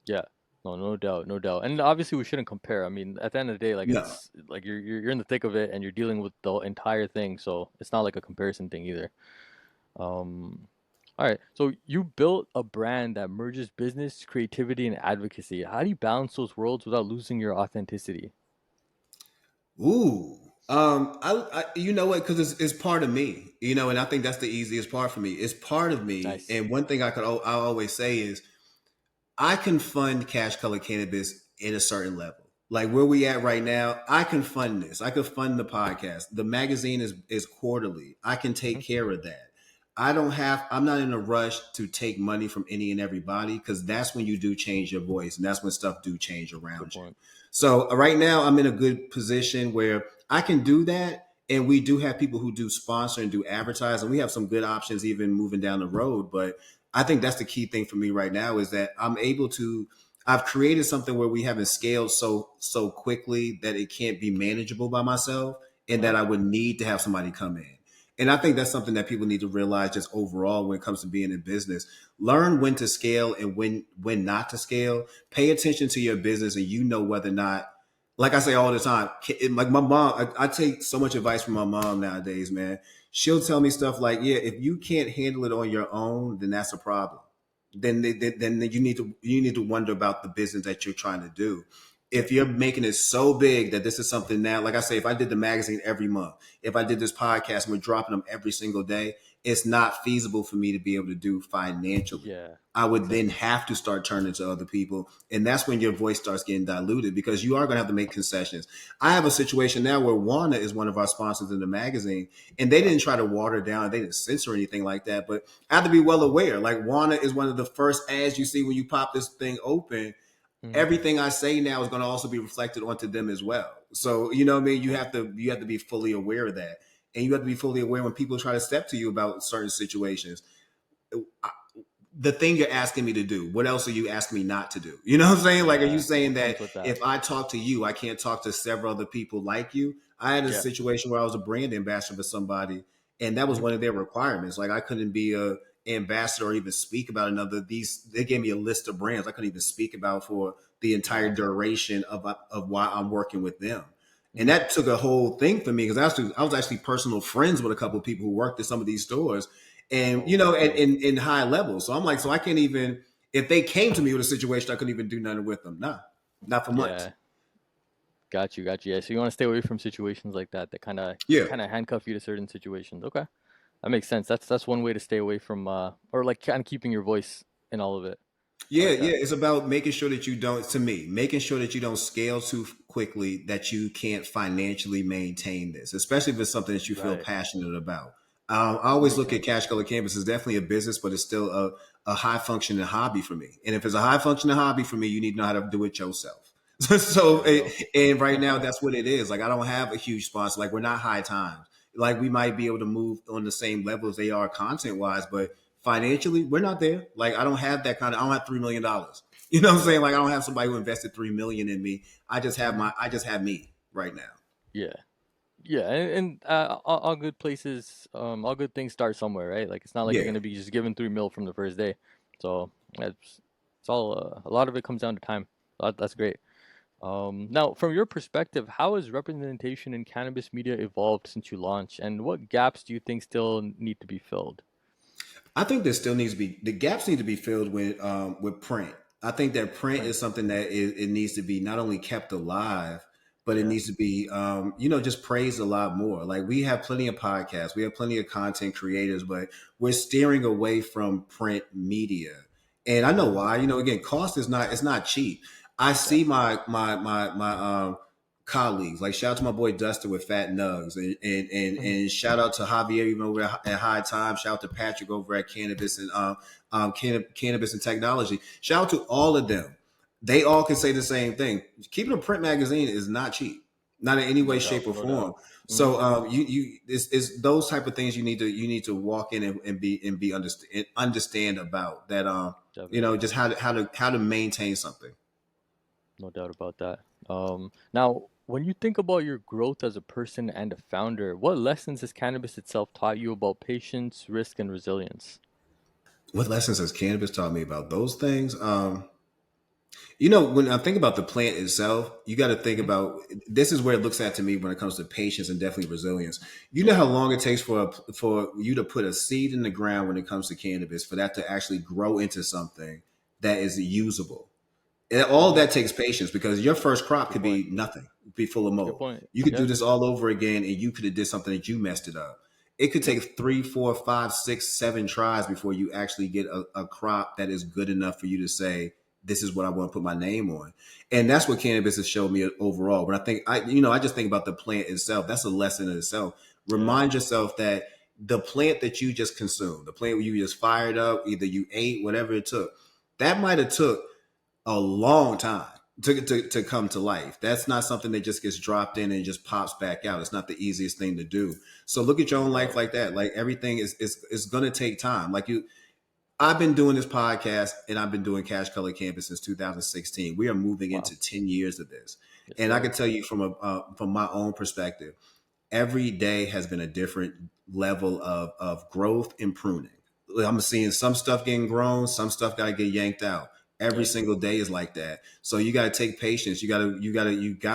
Yeah. No, no doubt, no doubt. And obviously we shouldn't compare. I mean, at the end of the day, like No. it's like you're in the thick of it and you're dealing with the entire thing, so it's not like a comparison thing either. All right. So you built a brand that merges business, creativity, and advocacy. How do you balance those worlds without losing your authenticity? Ooh. I you know what? Because it's part of me, you know, and I think that's the easiest part for me. It's part of me, Nice. and one thing I always say is I can fund cash color cannabis in a certain level. Like where we at right now, I can fund this. I can fund the podcast. The magazine is quarterly. I can take Hmm. care of that. I'm not in a rush to take money from any and everybody, because that's when you do change your voice, and that's when stuff do change Good around you. point. So right now I'm in a good position where I can do that. And we do have people who do sponsor and do advertise, and we have some good options even moving down the road. But I think that's the key thing for me right now, is that I've created something where we haven't scaled so quickly that it can't be manageable by myself, and Uh-huh. that I would need to have somebody come in. And I think that's something that people need to realize just overall when it comes to being in business. Learn when to scale and when not to scale. Pay attention to your business, and you know whether or not, like I say all the time, like my mom, I take so much advice from my mom nowadays, man. She'll tell me stuff like, yeah, if you can't handle it on your own, then that's a problem. Then you need to wonder about the business that you're trying to do. Yeah. If you're making it so big that this is something now, like I say, if I did the magazine every month, if I did this podcast and we're dropping them every single day, it's not feasible for me to be able to do financially. Yeah, I would then exactly. have to start turning to other people. And that's when your voice starts getting diluted because you are going to have to make concessions. I have a situation now where Warner is one of our sponsors in the magazine, and they Yeah. didn't try to water down, they didn't censor anything like that. But I have to be well aware. Like Warner is one of the first ads you see when you pop this thing open. Hmm. Everything I say now is going to also be reflected onto them as well. So you know what I mean. Yeah. You have to be fully aware of that, and you have to be fully aware when people try to step to you about certain situations. The thing you're asking me to do, what else are you asking me not to do? You know what I'm saying? Like, are you Yeah. saying What that comes with that? if I talk to you, I can't talk to several other people like you? I had a Yeah. situation where I was a brand ambassador for somebody, and that was Hmm. one of their requirements. Like, I couldn't be a ambassador or even speak about another. They gave me a list of brands I couldn't even speak about for the entire Wow. duration of why I'm working with them. And Hmm. that took a whole thing for me because I was actually personal friends with a couple of people who worked at some of these stores, and you Oh, know, okay. in high levels. So I'm like, so I can't even if they came to me with a situation, I couldn't even do nothing with them. Nah, not for months. Yeah. Got you. Got you. Yeah. So you want to stay away from situations like that Yeah, kind of handcuff you to certain situations. Okay. That makes sense. That's one way to stay away from or like kind of keeping your voice in all of it. I yeah, like yeah. that. It's about making sure that you don't. To me, making sure that you don't scale too quickly, that you can't financially maintain this, especially if it's something that you feel Right. passionate about. I That always makes look at sense. Cash Color Canvas as definitely a business, but it's still a high functioning hobby for me. And if it's a high functioning hobby for me, you need to know how to do it yourself. So, There we go. and right now, that's what it is. Like, I don't have a huge sponsor. Like, we're not high times. Like, we might be able to move on the same level as they are content wise, but financially, we're not there. Like, I don't have that kind of. I don't have $3 million. You know what I'm Yeah. saying? Like, I don't have somebody who invested 3 million in me. Hmm. I just have me right now. Yeah. Yeah, and all good places, all good things start somewhere, right? Like it's not like you're Yeah. gonna be just given 3 mil from the first day. So it's all a lot of it comes down to time. That's great. Now, from your perspective, how has representation in cannabis media evolved since you launched, and what gaps do you think still need to be filled? I think there still needs to be the gaps need to be filled with print. I think that print Print. is something that it needs to be not only kept alive, but it Yeah. needs to be just praised a lot more. Like we have plenty of podcasts, we have plenty of content creators, but we're steering away from print media. And I know Hmm. why. You know, again, cost is not it's not cheap. I Yeah. see my colleagues. Like shout out to my boy Dustin with Fat Nugs, Hmm. and shout out to Javier even over at High Time. Shout out to Patrick over at Cannabis and Cannabis and Technology. Shout out to all of them. They all can say the same thing. Keeping a print magazine is not cheap, not in any way, No doubt. shape, or No doubt. form. Hmm. So it's those type of things you need to walk in and be understand about that. Definitely. Just how to maintain something. No doubt about that. Now, when you think about your growth as a person and a founder, what lessons has cannabis itself taught you about patience, risk, and resilience? What lessons has cannabis taught me about those things? When I think about the plant itself, you got to think Hmm. about this is where it looks at to me when it comes to patience and definitely resilience. You know Yeah. how long it takes for you to put a seed in the ground when it comes to cannabis for that to actually grow into something that is usable. And all Hmm. that takes patience because your first crop Good could point. be nothing, be full of Good mold. point. You could do Yeah. this all over again, and you could have did something that you messed it up. It could Yep. take 3, 4, 5, 6, 7 tries before you actually get a crop that is good enough for you to say, "This is what I want to put my name on." And that's what cannabis has showed me overall. But I just think about the plant itself. That's a lesson in itself. Yeah. Remind yourself that the plant that you just consumed, the plant where you just fired up, either you ate, whatever it took, that might have took a long time to come to life. That's not something that just gets dropped in and just pops back out. It's not the easiest thing to do. So look at your No own life doubt. like that. Like everything is going to take time. I've been doing this podcast and I've been doing Cash Color Campus since 2016. We are moving Wow. into 10 years of this. Yes, And I can sir. tell you from my own perspective, every day has been a different level of growth and pruning. I'm seeing some stuff getting grown, some stuff got to get yanked out. Every Yep. single day is like that. So you got to take patience. You got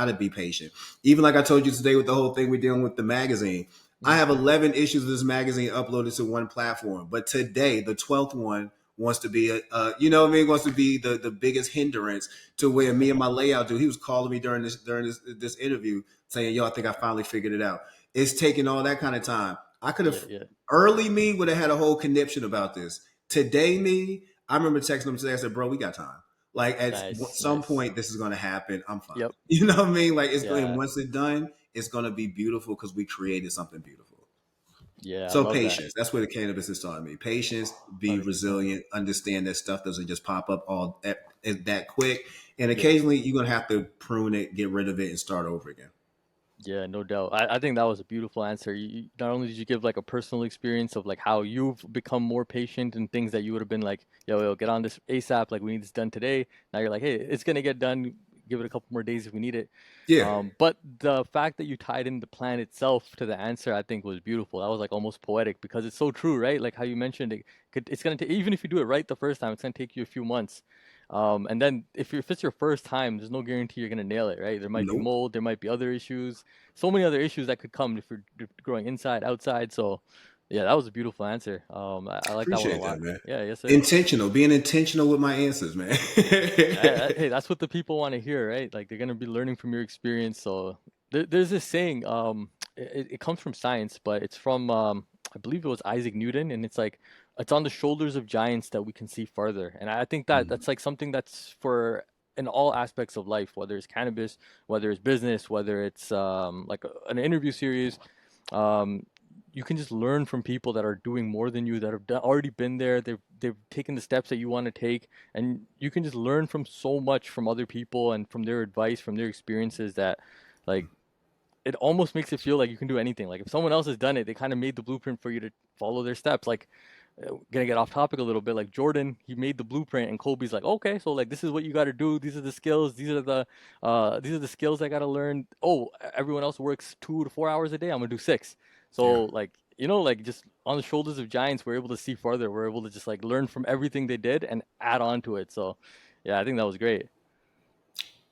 to be patient. Even like I told you today with the whole thing we're dealing with the magazine. I Hmm. have 11 issues of this magazine uploaded to one platform, but today the 12th one wants to be wants to be the biggest hindrance to where me and my layout dude, he was calling me during this interview saying, "Yo, I think I finally figured it out." It's taking all that kind of time. I could Yeah, have yeah. early me would have had a whole conniption about this. Today me, I remember texting him today. I said, "Bro, we got time. Like at Nice, some nice. point, this is going to happen. I'm fine. Yep. You know what I mean? Like it's going. And Yeah, once it's done, it's going to be beautiful because we created something beautiful. yeah. I So love that. patience. That's where the cannabis is taught me. Patience, be 100%. resilient, understand that stuff doesn't just pop up all that quick. And Yeah. occasionally you're gonna have to prune it, get rid of it, and start over again. Yeah, no doubt. I think that was a beautiful answer. Not only did you give like a personal experience of like how you've become more patient and things that you would have been like, yo, get on this ASAP, like we need this done today. Now you're like, hey, it's gonna get done. Give it a couple more days if we need it. Yeah. But the fact that you tied in the plan itself to the answer, I think was beautiful. That was like almost poetic because it's so true, right? Like how you mentioned it's gonna take, even if you do it right the first time, it's gonna take you a few months. And then if it's your first time, there's no guarantee you're gonna nail it, right? There might be Nope. mold, there might be other issues, so many other issues that could come if you're growing inside, outside. So, yeah, that was a beautiful answer. I like that one a Appreciate that, lot. man. Yeah, yes, sir. Intentional, being intentional with my answers, man. Hey, that's what the people want to hear, right? Like they're gonna be learning from your experience. So there's this saying, it comes from science, but it's from I believe it was Isaac Newton, and it's like it's on the shoulders of giants that we can see farther. And I think that that's like something that's for in all aspects of life, whether it's cannabis, whether it's business, whether it's like an interview series. Um, you can just learn from people that are doing more than you, that have already been there. They've taken the steps that you want to take, and you can just learn from so much from other people and from their advice, from their experiences that, like, it almost makes it feel like you can do anything. Like if someone else has done it, they kind of made the blueprint for you to follow their steps. Like, gonna get off topic a little bit. Like Jordan, he made the blueprint, and Kobe's like, okay, so like this is what you got to do. These are the skills. These are the skills I got to learn. Oh, everyone else works 2 to 4 hours a day. I'm gonna do six. Yeah. So like like just on the shoulders of giants, we're able to see farther. We're able to just like learn from everything they did and add on to it. So yeah, I think that was great.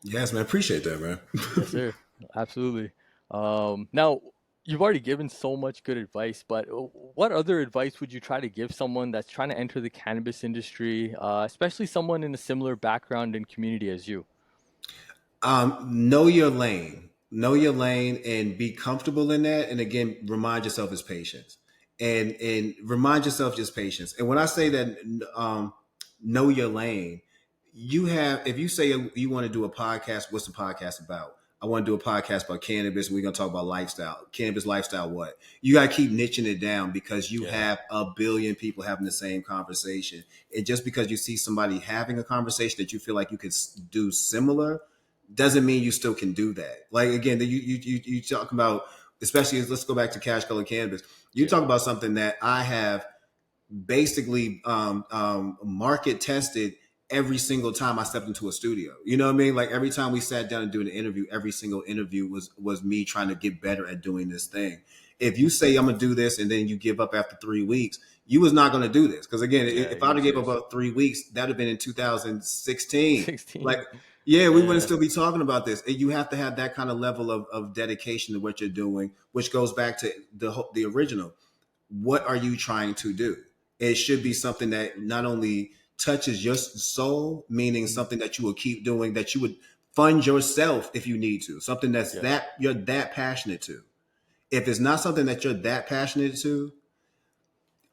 Yes, man. Appreciate that, man. Yes, sir. Absolutely. Now, you've already given so much good advice, but what other advice would you try to give someone that's trying to enter the cannabis industry, especially someone in a similar background and community as you? Know your lane. Know your lane and be comfortable in that. And again, remind yourself is patience. And remind yourself just patience. And when I say that know your lane, you have if you say you want to do a podcast, what's the podcast about? I want to do a podcast about cannabis and we're gonna talk about lifestyle. Cannabis lifestyle what? You gotta keep niching it down because you Yeah, have a billion people having the same conversation. And just because you see somebody having a conversation that you feel like you could do similar doesn't mean you still can do that. Like again, you talk about, especially let's go back to cash color cannabis. You yeah, talk about something that I have basically market tested every single time I stepped into a studio. You know what I mean? Like every time we sat down and do an interview, every single interview was me trying to get better at doing this thing. If you say I'm gonna do this and then you give up after 3 weeks, you was not gonna do this. Because again, yeah. if You're I'd being have gave up serious. about 3 weeks, that'd have been in 2016. Like 16. yeah, we wouldn't Yeah, still be talking about this. And you have to have that kind of level of dedication to what you're doing, which goes back to the original. What are you trying to do? It should be something that not only touches your soul, meaning mhm, something that you will keep doing, that you would fund yourself if you need to, something that's yeah, that you're that passionate to. If it's not something that you're that passionate to,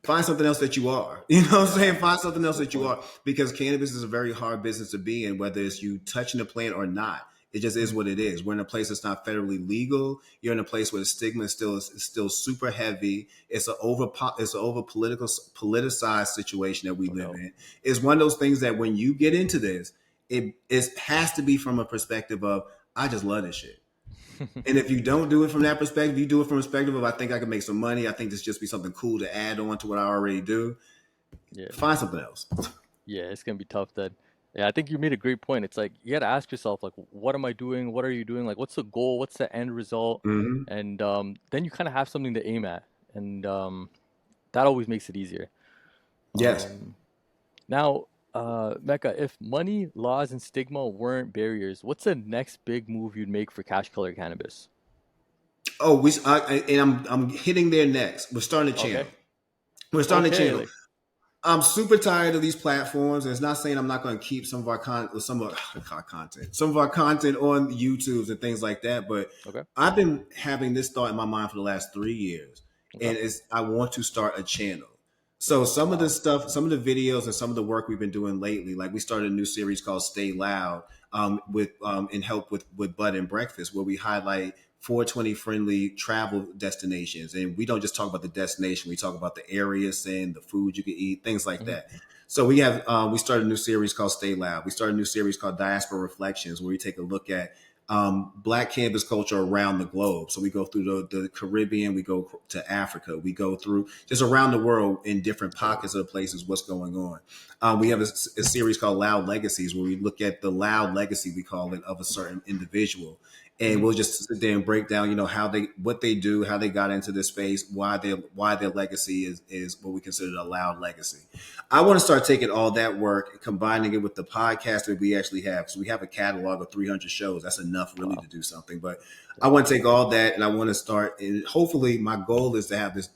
find something else that you are. You know what I'm saying? yeah. Find something else Good that you point. are because cannabis is a very hard business to be in, whether it's you touching the plant or not. It just is Mhm, what it is. We're in a place that's not federally legal. You're in a place where the stigma is still super heavy. It's an over politicized situation that we no live doubt. in. It's one of those things that when you get into this, it has to be from a perspective of I just love this shit. And if you don't do it from that perspective, you do it from a perspective of I think I can make some money. I think this just be something cool to add on to what I already do. Yeah. Find something else. Yeah, it's gonna be tough then. Yeah, I think you made a great point. It's like you gotta ask yourself, like, what am I doing? What are you doing? Like, what's the goal? What's the end result? Mm-hmm. And then you kind of have something to aim at, and that always makes it easier. Yes. Um, Now, Mecca, if money, laws, and stigma weren't barriers, what's the next big move you'd make for cash color cannabis? Oh, and I'm hitting there next. We're starting a channel. Okay. We're starting a Okay. channel. Like, I'm super tired of these platforms. And it's not saying I'm not going to keep some of our some of our content on YouTube's and things like that. But okay. I've been having this thought in my mind for the last 3 years. Okay. and I want to start a channel. So some of the Wow. stuff, some of the videos, and some of the work we've been doing lately, like we started a new series called Stay Loud, with in help with Bud and Breakfast, where we highlight 420 friendly travel destinations, and we don't just talk about the destination; we talk about the areas and the food you can eat, things like Hmm. that. So we started a new series called Stay Loud. We started a new series called Diaspora Reflections, where we take a look at Black cannabis culture around the globe. So we go through the Caribbean, we go to Africa, we go through just around the world in different Dope. pockets of places, what's going on. We have a series called Loud Legacies, where we look at the loud legacy, we call it, of a certain individual. And Hmm. we'll just sit there and break down, how what they do, how they got into this space, why their legacy is what we consider a loud legacy. I want to start taking all that work and combining it with the podcast that we actually have. So we have a catalog of 300 shows. That's enough really Wow. to do something. But I Dope. want to take all that and I want to start. And hopefully, my goal is to have this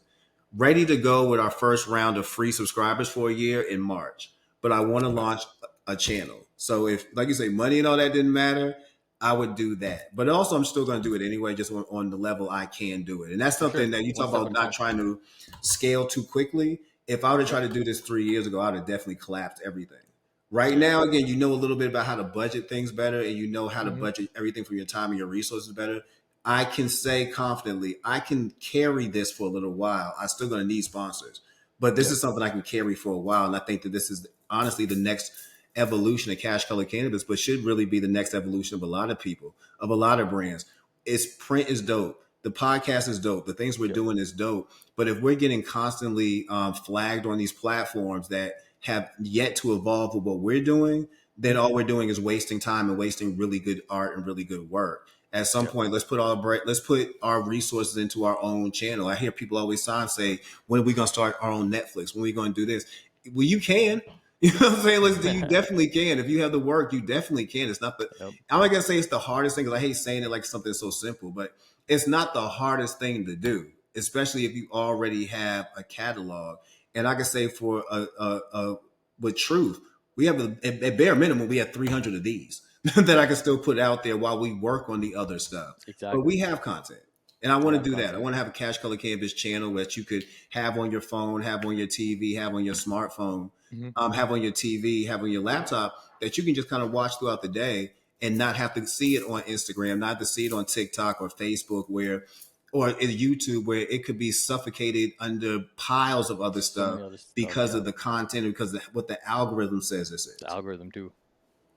ready to go with our first round of free subscribers for a year in March. But I want to Okay. launch a channel. So if, like you say, money and all that didn't matter, I would do that. But also, I'm still going to do it anyway, just on the level I can do it. And that's For sure. something that you One talk step about at a not time. trying to scale too quickly. If I would have Yep. tried to do this 3 years ago, I would have definitely collapsed everything. Right Yeah. now, again, you know a little bit about how to budget things better, and you know how to Hmm. budget everything from your time and your resources better. I can say confidently, I can carry this for a little while. I'm still going to need sponsors, but this Yep. is something I can carry for a while. And I think that this is honestly the next evolution of cash color cannabis, but should really be the next evolution of a lot of people, of a lot of brands. It's print is dope. The podcast is dope. The things we're Yep. doing is dope. But if we're getting constantly flagged on these platforms that have yet to evolve with what we're doing, then Hmm. all we're doing is wasting time and wasting really good art and really good work. At some Yep. point, let's put our resources into our own channel. I hear people always say, "When are we going to start our own Netflix? When are we going to do this?" Well, you can. You know what I'm saying? Listen, you definitely can. If you have the work, you definitely can. It's not the. Yep. I'm not gonna say it's the hardest thing because I hate saying it like something so simple, but it's not the hardest thing to do, especially if you already have a catalog. And I can say for with truth, we have at bare minimum we have 300 of these that I Yep. can still put out there while we work on the other stuff. But Exactly. we have content. And I We want to have do that. I content. want to have a Cash Color Canvas channel that you could have on your phone, have on your TV, have on your smartphone, Hmm. have on your TV, have on your laptop that you can just kind of watch throughout the day and not have to see it on Instagram, not to see it on TikTok or Facebook or in YouTube where it could be suffocated under piles of other So stuff many other stuff. because Yeah. of the content, because of what the algorithm says this The is. algorithm too.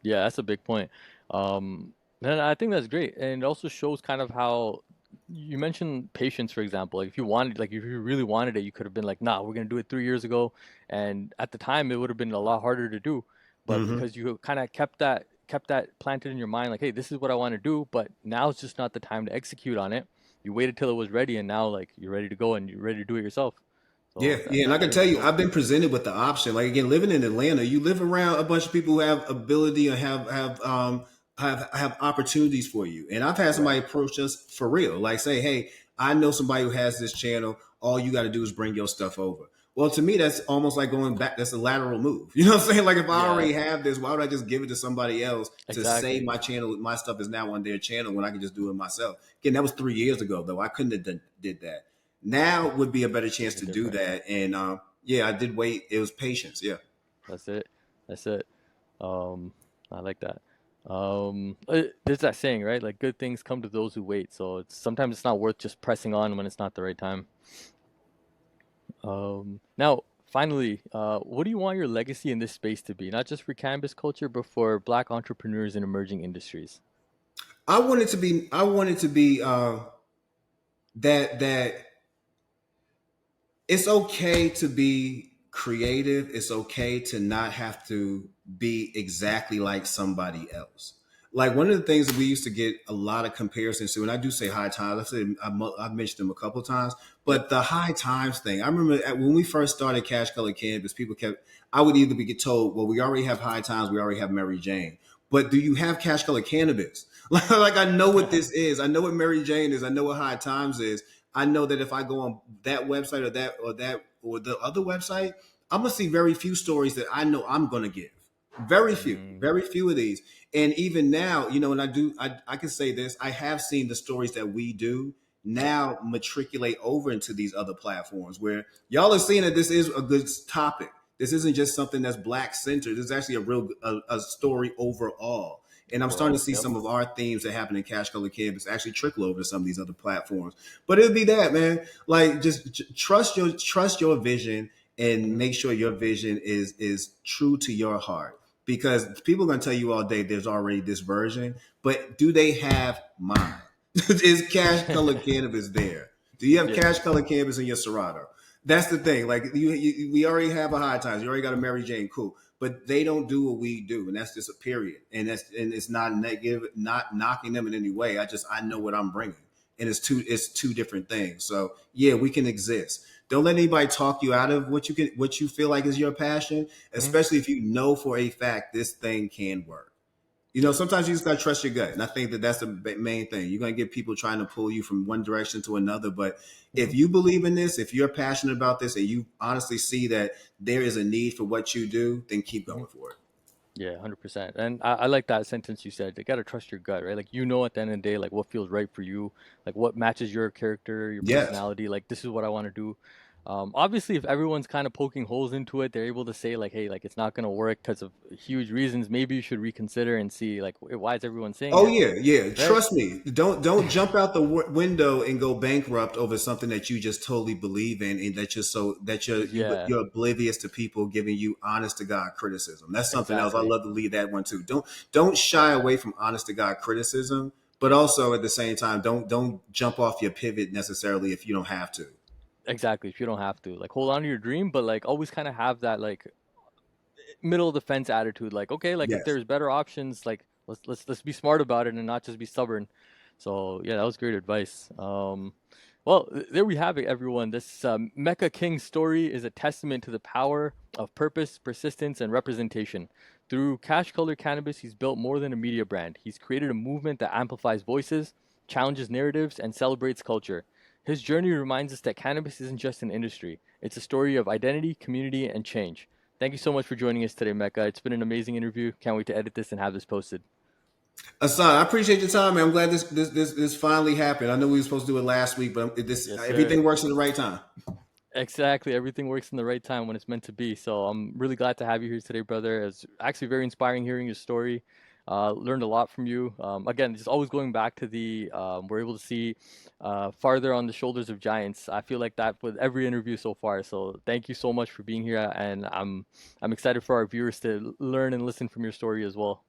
Yeah, that's a big point. Um, and I think that's great. And it also shows kind of how you mentioned patience, for example. Like if you wanted, like if you really wanted it, you could have been like, nah, we're gonna do it 3 years ago. And at the time, it would have been a lot harder to do. But Mm-hmm. because you kind of kept that planted in your mind, like, hey, this is what I want to do, but now it's just not the time to execute on it. You waited till it was ready, and now like you're ready to go and you're ready to do it yourself. Yeah, So yeah, and I I can think tell that's you, dope. I've been presented with the option. Like again, living in Atlanta, you live around a bunch of people who have ability or have opportunities for you. And I've had Right. somebody approach us for real, like say, "Hey, I know somebody who has this channel. All you got to do is bring your stuff over." Well, to me, that's almost like going back. That's a lateral move. You know what I'm saying? Like if I Yeah. already have this, why would I just give it to somebody else to say Exactly. my channel, my stuff is now on their channel when I can just do it myself? Again, that was 3 years ago, though. I couldn't have did that. Now would be a better chance Something to do different. that. And yeah, I did wait. It was patience. Yeah. That's it. That's it. Um, I like that. There's that saying, right? Like good things come to those who wait. So it's sometimes it's not worth just pressing on when it's not the right time. Now, finally, what do you want your legacy in this space to be? Not just for cannabis culture, but for Black entrepreneurs in emerging industries. I wanted to be that it's okay to be creative. It's okay to not have to be exactly like somebody else. Like one of the things that we used to get a lot of comparisons to, and I do say high times. I've mentioned them a couple of times, Yep. but the high times thing. I remember when we first started Cash Color Cannabis, people kept. I would either be get told, "Well, we already have high times. We already have Mary Jane." But do you have Cash Color Cannabis? Like I know what this is. I know what Mary Jane is. I know what High Times is. I know that if I go on that website or the other website, I'm gonna see very few stories that I know I'm gonna give. Mm, Very few of these. And even now, and I can say this, I have seen the stories that we do now matriculate over into these other platforms where y'all are seeing that this is a good topic. This isn't just something that's black centered. This is actually a real a story overall. And I'm starting Overall, to see yep. some of our themes that happen in Cash Color Canvas actually trickle over to some of these other platforms. But it'll be that, man. Like just trust your vision and Hmm. make sure your vision is true to your heart. Because people are gonna tell you all day there's already this version, but do they have mine? Is Cash Color Cannabis there? Do you have Yeah. Cash Color Cannabis in your Serato? That's the thing. Like we already have a High Times. You already got a Mary Jane. Cool, but they don't do what we do, and that's just a period. And it's not negative, not knocking them in any way. I know what I'm bringing, and it's two different things. So yeah, we can exist. Don't let anybody talk you out of what you feel like is your passion, Hmm. especially if you know for a fact this thing can work. Sometimes you just gotta trust your gut, and I think that that's the main thing. You're gonna get people trying to pull you from one direction to another, but if Hmm. you believe in this, if you're passionate about this, and you honestly see that there is a need for what you do, then keep Hmm. going for it. Yeah, 100%. And I like that sentence you said. You gotta trust your gut, right? Like at the end of the day, like what feels right for you, like what matches your character, your Yes. personality. Like this is what I want to do. Obviously, if everyone's kind of poking holes into it, they're able to say like, hey, like it's not gonna work because of huge reasons. Maybe you should reconsider and see like why is everyone saying Oh it, yeah, yeah. right? Trust me. Don't jump out the window and go bankrupt over something that you just totally believe in, and Yeah, you're oblivious to people giving you honest to God criticism. That's something else. I exactly. love to leave that one too. Don't shy away from honest to God criticism, but also at the same time, don't jump off your pivot necessarily if you don't have to. Exactly. If you don't have to, like, hold on to your dream, but like always kind of have that like middle of the fence attitude. Like, okay, like if Yes. there's better options, like let's be smart about it and not just be stubborn. So yeah, that was great advice. Well, there we have it, everyone. This Mecca King story is a testament to the power of purpose, persistence, and representation. Through Cash Color Cannabis, he's built more than a media brand. He's created a movement that amplifies voices, challenges narratives, and celebrates culture. His journey reminds us that cannabis isn't just an industry, it's a story of identity, community, and change. Thank you so much for joining us today, Mecca. It's been an amazing interview. Can't wait to edit this and have this posted. Hassan, I appreciate your time, man. I'm glad this finally happened. I know we were supposed to do it last week, but this Yes, sir. everything works at the right time. Exactly. Everything works in the right time when it's meant to be. So I'm really glad to have you here today, brother. It's actually very inspiring hearing your story. Learned a lot from you. Again, just always going back to the we're able to see farther on the shoulders of giants. I feel like that with every interview so far. So thank you so much for being here, and I'm excited for our viewers to learn and listen from your story as well.